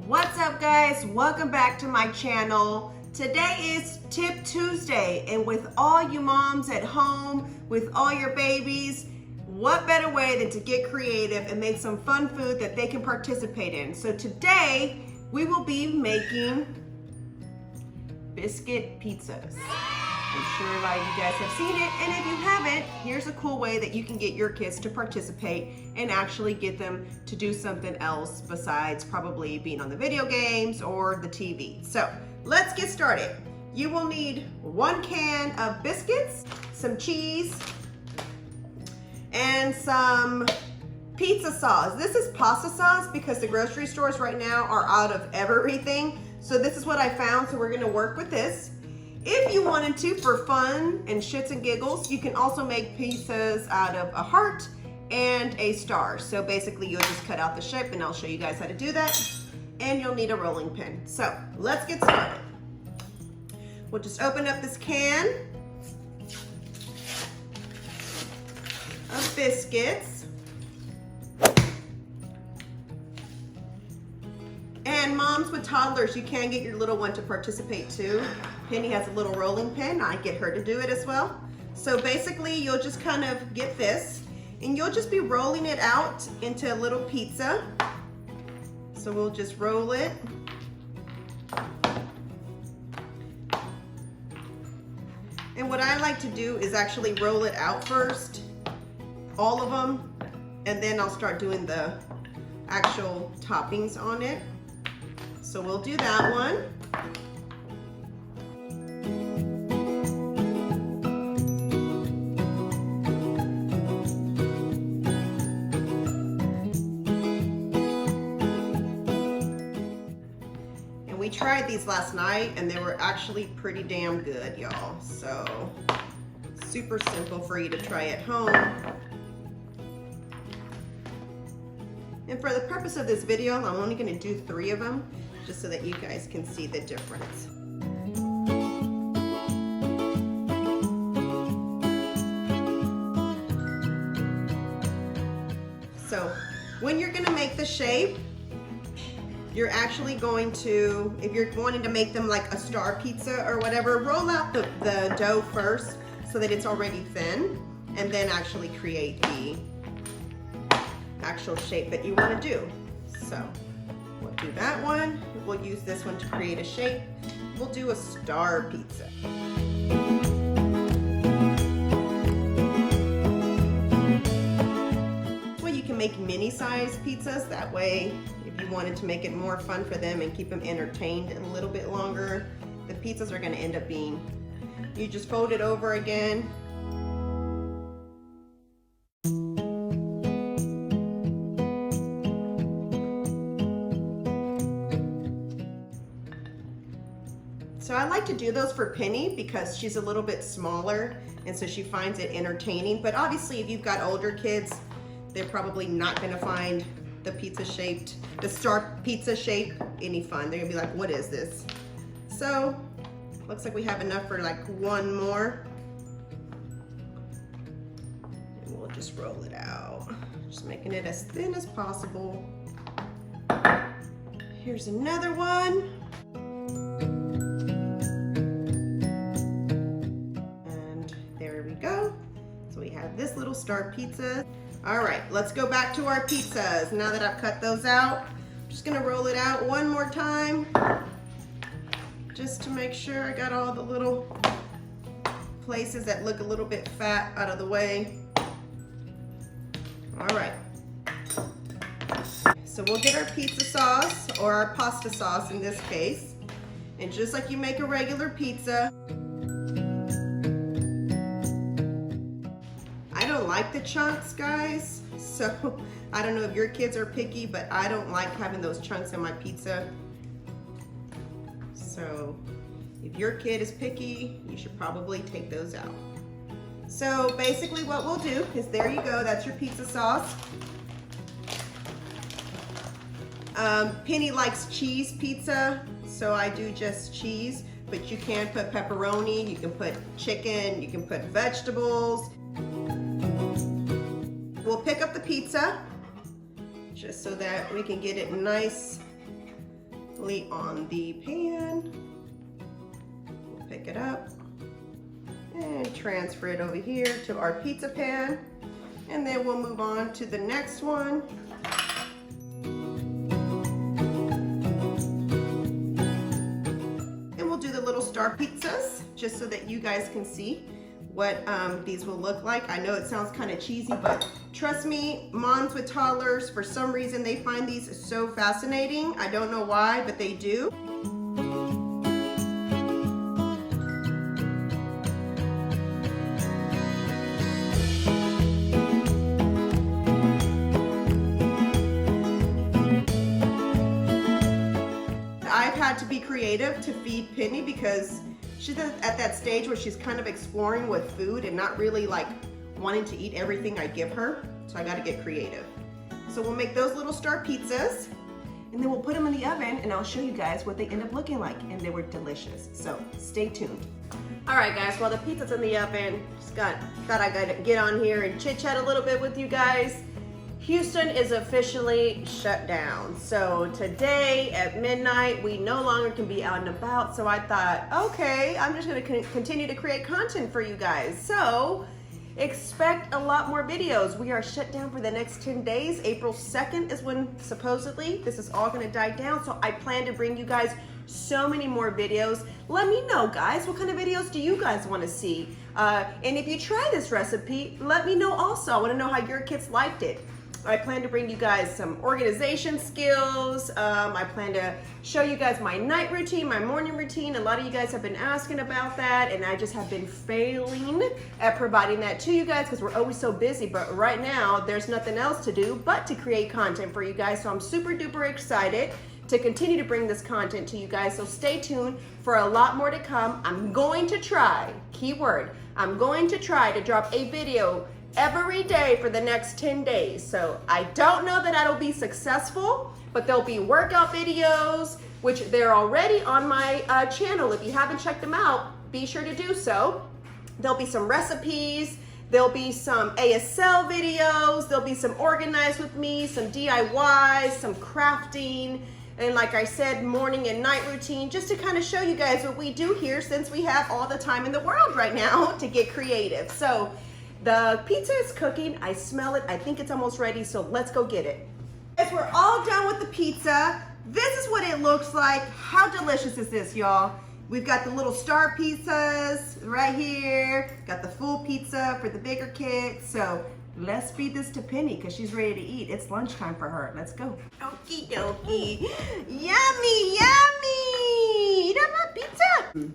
What's up, guys? Welcome back to my channel. Today is Tip Tuesday, and with all you moms at home, with all your babies, what better way than to get creative and make some fun food that they can participate in. So today we will be making biscuit pizzas. I'm sure a lot of you guys have seen it, and if you haven't, here's a cool way that you can get your kids to participate and actually get them to do something else besides probably being on the video games or the TV. So let's get started. You will need 1 can of biscuits, some cheese, and some pizza sauce. This is pasta sauce because the grocery stores right now are out of everything. So this is what I found, so we're gonna work with this. If you wanted to, for fun and shits and giggles, you can also make pizzas out of a heart and a star. So basically you'll just cut out the shape and I'll show you guys how to do that. And you'll need a rolling pin. So let's get started. We'll just open up this can of biscuits. And moms with toddlers, you can get your little one to participate too. Penny has a little rolling pin. I get her to do it as well. So basically you'll just kind of get this and you'll just be rolling it out into a little pizza. So we'll just roll it. And what I like to do is actually roll it out first, all of them, and then I'll start doing the actual toppings on it. So we'll do that one. And we tried these last night and they were actually pretty damn good, y'all. So super simple for you to try at home. And for the purpose of this video, I'm only gonna do 3 of them, just so that you guys can see the difference. So when you're gonna make the shape, you're actually going to, if you're wanting to make them like a star pizza or whatever, roll out the dough first so that it's already thin, and then actually create the actual shape that you want to do. So we'll do that one. We'll use this one to create a shape. We'll do a star pizza. Well, you can make mini size pizzas. That way, if you wanted to make it more fun for them and keep them entertained a little bit longer, the pizzas are going to end up being, you just fold it over again. So I like to do those for Penny because she's a little bit smaller and so she finds it entertaining. But obviously if you've got older kids, they're probably not gonna find the star pizza shape any fun. They're gonna be like, what is this? So looks like we have enough for like 1 more. And we'll just roll it out. Just making it as thin as possible. Here's another one. Go. So we have this little star pizza. All right, let's go back to our pizzas. Now that I've cut those out, I'm just gonna roll it out one more time just to make sure I got all the little places that look a little bit fat out of the way. All right. So we'll get our pizza sauce, or our pasta sauce in this case, and just like you make a regular pizza, I don't like the chunks, guys, so I don't know if your kids are picky, but I don't like having those chunks in my pizza. So if your kid is picky, you should probably take those out. So basically what we'll do is, there you go, that's your pizza sauce. Penny likes cheese pizza, so I do just cheese, but you can put pepperoni, you can put chicken, you can put vegetables. We'll pick up the pizza just so that we can get it nice gently on the pan. We'll pick it up and transfer it over here to our pizza pan. And then we'll move on to the next one. And we'll do the little star pizzas just so that you guys can see what these will look like. I know it sounds kind of cheesy, but trust me, moms with toddlers, for some reason they find these so fascinating. I don't know why, but they do. I've had to be creative to feed Penny because she's at that stage where she's kind of exploring with food and not really like wanting to eat everything I give her. So I got to get creative. So we'll make those little star pizzas and then we'll put them in the oven and I'll show you guys what they end up looking like. And they were delicious. So stay tuned. All right, guys, while the pizza's in the oven, thought I gotta get on here and chit chat a little bit with you guys. Houston is officially shut down. So today at midnight, we no longer can be out and about. So I thought, okay, I'm just gonna continue to create content for you guys. So expect a lot more videos. We are shut down for the next 10 days. April 2nd is when supposedly this is all gonna die down. So I plan to bring you guys so many more videos. Let me know, guys, what kind of videos do you guys wanna see? And if you try this recipe, let me know also. I wanna know how your kids liked it. I plan to bring you guys some organization skills. I plan to show you guys my night routine, my morning routine. A lot of you guys have been asking about that, and I just have been failing at providing that to you guys because we're always so busy. But right now, there's nothing else to do but to create content for you guys. So I'm super duper excited to continue to bring this content to you guys. So stay tuned for a lot more to come. I'm going to try, keyword, I'm going to try to drop a video every day for the next 10 days. So I don't know that that'll be successful, but there'll be workout videos, which they're already on my channel. If you haven't checked them out, be sure to do so. There'll be some recipes, there'll be some ASL videos, there'll be some organized with me, some DIYs, some crafting, and like I said, morning and night routine, just to kind of show you guys what we do here since we have all the time in the world right now to get creative. So the pizza is cooking. I smell it. I think it's almost ready, so let's go get it. As we're all done with the pizza, this is what it looks like. How delicious is this, y'all? We've got the little star pizzas right here. Got the full pizza for the bigger kids. So let's feed this to Penny because she's ready to eat. It's lunchtime for her. Let's go. Okie dokie. Yummy, yummy. Eat up my pizza.